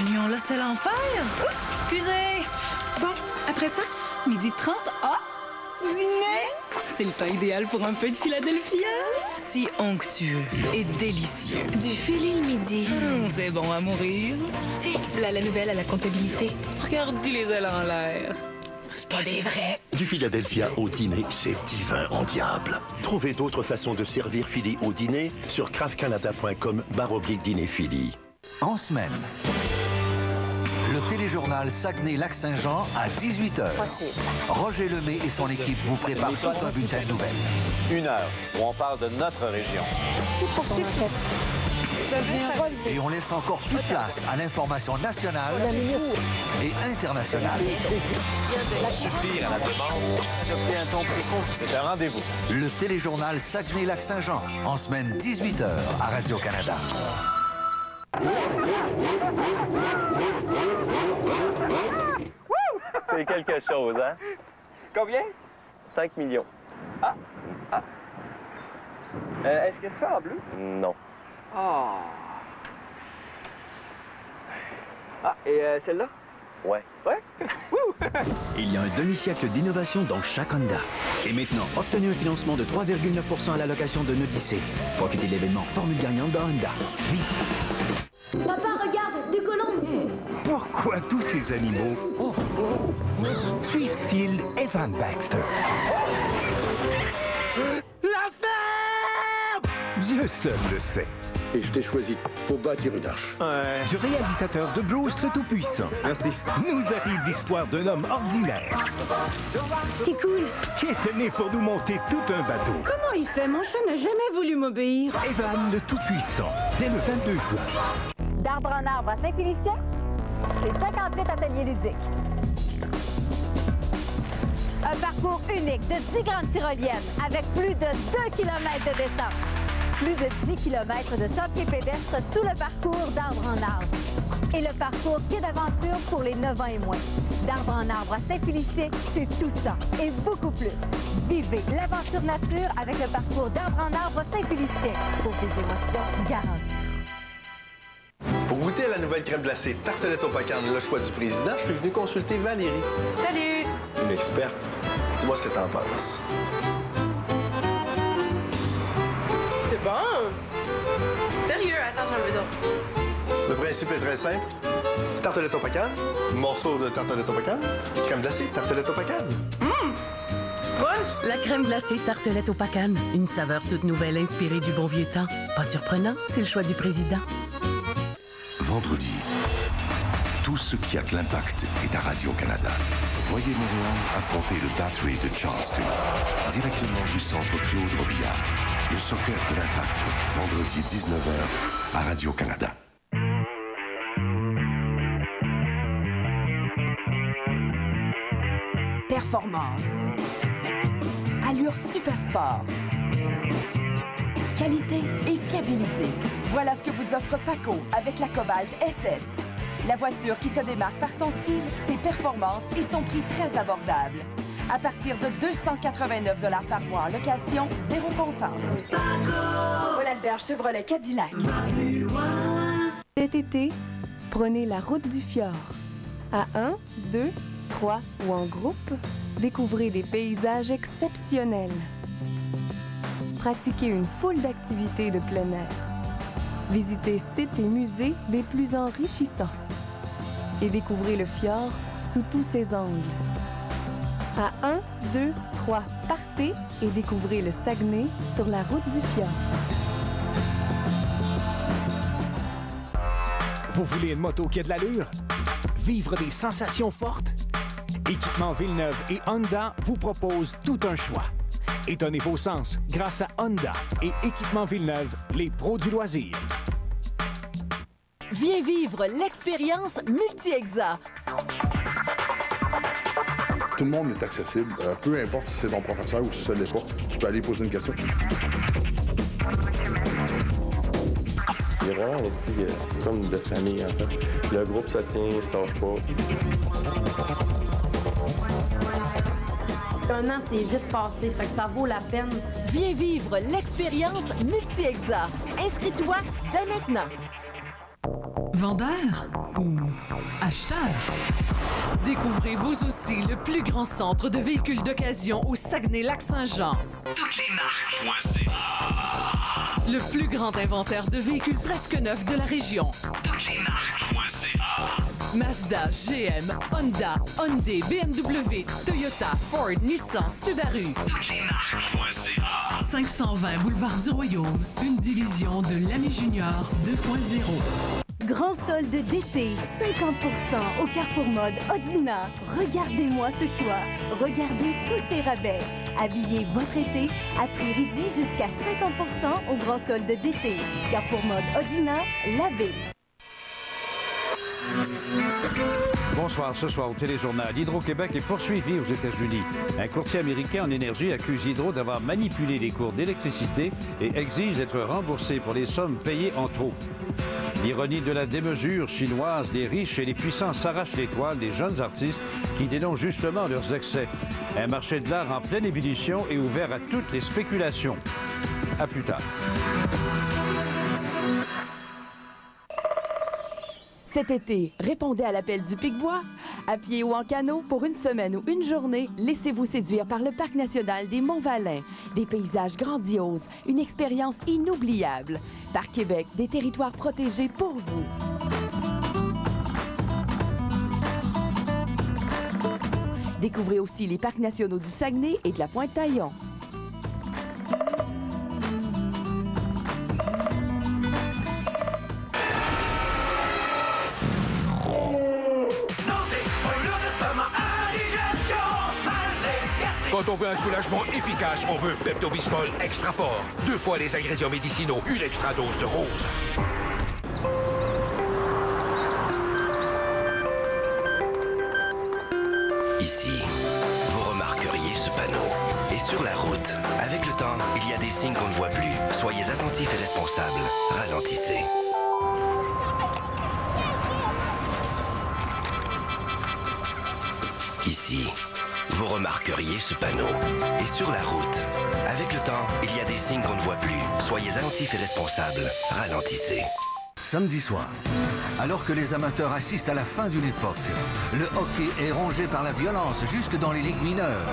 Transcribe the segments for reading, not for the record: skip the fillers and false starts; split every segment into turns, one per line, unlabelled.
réunion, là, c'était l'enfer. Excusez. Bon, après ça, 12h30, dîner. C'est le temps idéal pour un peu de Philadelphia. Si onctueux et délicieux. Du Philly le midi. C'est bon à mourir. Tiens, la nouvelle à la comptabilité. Regarde-y les ailes en l'air. C'est pas des vrais.
Du Philadelphia au dîner, c'est divin en diable. Trouvez d'autres façons de servir Philly au dîner sur craftcanada.com/dîner Philly.
En semaine, le téléjournal Saguenay-Lac-Saint-Jean à 18h. Possible. Roger Lemay et son équipe vous préparent tout un bulletin de nouvelles.
1 heure où on parle de notre région.
Et on laisse encore plus de place à l'information nationale et internationale.
Suffire à la demande. Si j'ai un ton plus court, c'est un rendez-vous.
Le téléjournal Saguenay-Lac-Saint-Jean, en semaine 18h à Radio-Canada.
C'est quelque chose, hein?
Combien?
5 millions.
Est-ce que c'est ça en bleu?
Non.
Et celle-là?
Ouais.
Il y a un demi-siècle d'innovation dans chaque Honda. Et maintenant, obtenez un financement de 3,9% à la location d'un Odyssey. Profitez de l'événement Formule gagnante dans Honda. Vite!
Papa, regarde, deux colombes.
Pourquoi tous ces animaux suivent-ils Evan Baxter? La ferme! Dieu seul le sait.
Et je t'ai choisi pour bâtir une arche.
Du réalisateur de Bruce le Tout-Puissant.
Merci.
Nous arrive l'histoire d'un homme ordinaire
C'est cool.
qui est né pour nous monter tout un bateau.
Comment il fait? Mon chat n'a jamais voulu m'obéir.
Evan le Tout-Puissant, dès le 22 juin.
D'Arbre en Arbre à Saint-Félicien, c'est 58 ateliers ludiques. Un parcours unique de 10 grandes tyroliennes avec plus de 2 km de descente. Plus de 10 km de sentiers pédestres sous le parcours d'Arbre en Arbre. Et le parcours Quai d'aventure pour les 9 ans et moins. D'Arbre en Arbre à Saint-Félicien, c'est tout ça et beaucoup plus. Vivez l'aventure nature avec le parcours d'Arbre en Arbre à Saint-Félicien pour des émotions garanties.
Pour goûter à la nouvelle crème glacée Tartelette au Pacan, le choix du président, je suis venu consulter Valérie.
Salut!
Une experte. Dis-moi ce que t'en penses.
C'est bon! Sérieux, attends, j'en veux d'autres.
Le principe est très simple. Tartelette au Pacan, morceau de tartelette au Pacan, crème glacée Tartelette au Pacan.
Crunch!
La crème glacée Tartelette au Pacan. Une saveur toute nouvelle inspirée du bon vieux temps. Pas surprenant, c'est le choix du président.
Vendredi, tout ce qui a de l'impact est à Radio-Canada. Voyez Montréal affronter le Battery de Charleston. Directement du centre Claude Robillard. Le soccer de l'impact. Vendredi 19h à Radio-Canada.
Performance. Allure super sport. Qualité et fiabilité. Voilà ce que vous offre Paco avec la Cobalt SS. La voiture qui se démarque par son style, ses performances et son prix très abordable. À partir de 289 $ par mois en location, 0 comptant. Paul Albert Chevrolet Cadillac.
Cet été, prenez la route du fjord. À 1, 2, 3 ou en groupe, découvrez des paysages exceptionnels. Pratiquez une foule d'activités de plein air. Visitez sites et musées des plus enrichissants. Et découvrez le fjord sous tous ses angles. À 1, 2, 3, partez et découvrez le Saguenay sur la route du fjord.
Vous voulez une moto qui a de l'allure? Vivre des sensations fortes? Équipement Villeneuve et Honda vous proposent tout un choix. Étonnez vos sens grâce à Honda et Équipement Villeneuve, les pros du loisir.
Viens vivre l'expérience Multi-Exa.
Tout le monde est accessible. Peu importe si c'est ton professeur ou si ça ne l'est pas, tu peux aller poser une question.
Il y a vraiment un esprit comme de famille, en fait. Le groupe se tient, il se lâche pas.
Un an, c'est vite passé, fait que ça vaut la peine.
Viens vivre l'expérience Multi-Exa. Inscris-toi dès maintenant.
Vendeur ou acheteur? Découvrez vous aussi le plus grand centre de véhicules d'occasion au Saguenay-Lac-Saint-Jean. Toutes les marques. Le plus grand inventaire de véhicules presque neufs de la région. Toutes les marques. Mazda, GM, Honda, Hyundai, BMW, Toyota, Ford, Nissan, Subaru. Toutes les marques. 520 boulevard du Royaume, une division de l'Ami Junior 2.0.
Grand solde d'été, 50% au Carrefour Mode Odina. Regardez-moi ce choix. Regardez tous ces rabais. Habillez votre été à prix réduit jusqu'à 50% au grand solde d'été. Carrefour Mode Odina, l'abbé.
Bonsoir. Ce soir au Téléjournal, Hydro-Québec est poursuivi aux États-Unis. Un courtier américain en énergie accuse Hydro d'avoir manipulé les cours d'électricité et exige d'être remboursé pour les sommes payées en trop. L'ironie de la démesure chinoise, les riches et les puissants s'arrachent les toiles des jeunes artistes qui dénoncent justement leurs excès. Un marché de l'art en pleine ébullition et ouvert à toutes les spéculations. À plus tard.
Cet été, répondez à l'appel du Pic-Bois. À pied ou en canot, pour une semaine ou une journée, laissez-vous séduire par le Parc national des Monts-Valin. Des paysages grandioses, une expérience inoubliable. Parc Québec, des territoires protégés pour vous. Découvrez aussi les parcs nationaux du Saguenay et de la Pointe-Taillon.
Quand on veut un soulagement efficace, on veut Pepto-Bismol extra fort. 2 fois les ingrédients médicinaux, une extra dose de rose.
Ici, vous remarqueriez ce panneau. Et sur la route, avec le temps, il y a des signes qu'on ne voit plus. Soyez attentifs et responsables. Ralentissez. Ici, vous remarqueriez ce panneau. Et sur la route, avec le temps, il y a des signes qu'on ne voit plus. Soyez attentifs et responsables. Ralentissez.
Samedi soir, alors que les amateurs assistent à la fin d'une époque, le hockey est rongé par la violence jusque dans les ligues mineures.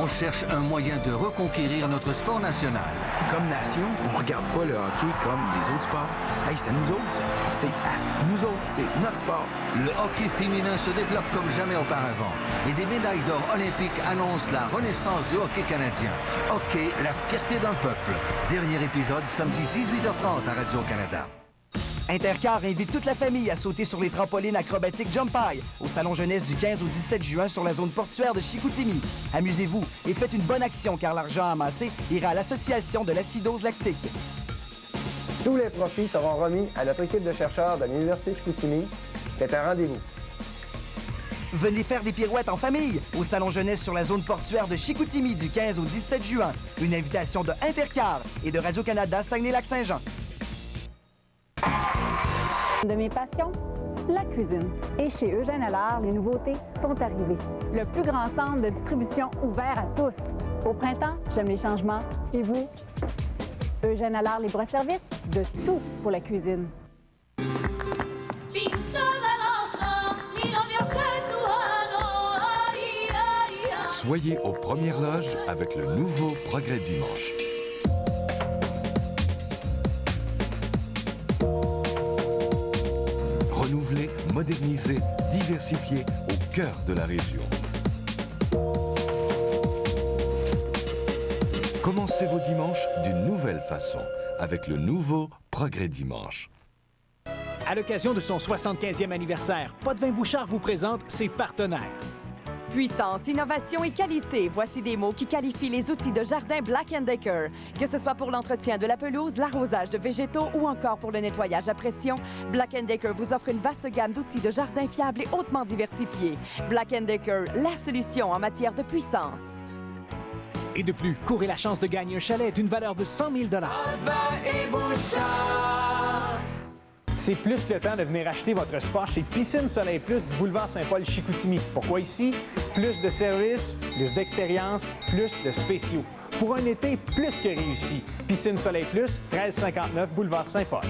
On cherche un moyen de reconquérir notre sport national.
Comme nation, on regarde pas le hockey comme les autres sports. Hey, c'est à nous autres, ça. C'est à nous autres, c'est notre sport.
Le hockey féminin se développe comme jamais auparavant et des médailles d'or olympiques annoncent la renaissance du hockey canadien. Hockey, la fierté d'un peuple. Dernier épisode, samedi 18h30 à Radio-Canada.
Intercar invite toute la famille à sauter sur les trampolines acrobatiques Jump High au Salon Jeunesse du 15 au 17 juin sur la zone portuaire de Chicoutimi. Amusez-vous et faites une bonne action car l'argent amassé ira à l'association de l'acidose lactique.
Tous les profits seront remis à notre équipe de chercheurs de l'Université Chicoutimi. C'est un rendez-vous.
Venez faire des pirouettes en famille au Salon Jeunesse sur la zone portuaire de Chicoutimi du 15 au 17 juin. Une invitation de Intercar et de Radio-Canada Saguenay-Lac-Saint-Jean.
De mes passions, la cuisine. Et chez Eugène Allard, les nouveautés sont arrivées. Le plus grand centre de distribution ouvert à tous. Au printemps, j'aime les changements. Et vous? Eugène Allard libre-service, de tout pour la cuisine.
Soyez aux premières loges avec le nouveau Progrès Dimanche. Renouvelé, modernisé, diversifié au cœur de la région. Commencez vos dimanches d'une nouvelle façon avec le nouveau Progrès Dimanche.
À l'occasion de son 75e anniversaire, Potvin Bouchard vous présente ses partenaires.
Puissance, innovation et qualité, voici des mots qui qualifient les outils de jardin Black & Decker. Que ce soit pour l'entretien de la pelouse, l'arrosage de végétaux ou encore pour le nettoyage à pression, Black & Decker vous offre une vaste gamme d'outils de jardin fiables et hautement diversifiés. Black & Decker, la solution en matière de puissance.
Et de plus, courez la chance de gagner un chalet d'une valeur de 100 000 $. C'est plus que le temps de venir acheter votre sport chez Piscine Soleil Plus du boulevard Saint-Paul-Chicoutimi. Pourquoi ici? Plus de services, plus d'expérience, plus de spéciaux. Pour un été plus que réussi. Piscine Soleil Plus, 1359 boulevard Saint-Paul.